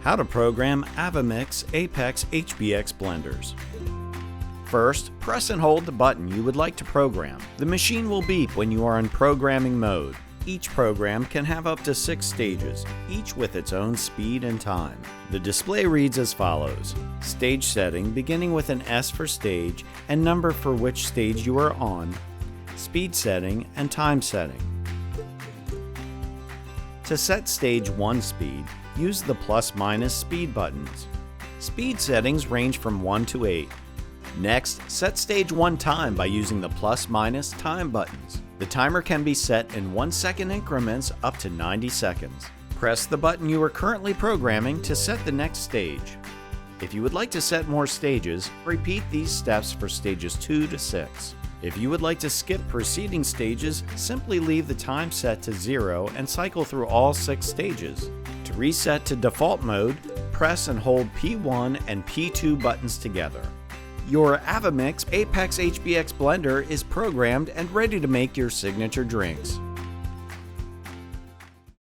How to program Avamix Apex HBX blenders. First, press and hold the button you would like to program. The machine will beep when you are in programming mode. Each program can have up to 6 stages, each with its own speed and time. The display reads as follows: stage setting beginning with an S for stage and number for which stage you are on, speed setting, and time setting. To set stage 1 speed, use the plus/minus speed buttons. Speed settings range from 1 to 8. Next, set stage 1 time by using the plus/minus time buttons. The timer can be set in 1-second increments up to 90 seconds. Press the button you are currently programming to set the next stage. If you would like to set more stages, repeat these steps for stages 2 to 6. If you would like to skip preceding stages, simply leave the time set to 0 and cycle through all 6 stages. To reset to default mode, press and hold P1 and P2 buttons together. Your Avamix Apex HBX blender is programmed and ready to make your signature drinks.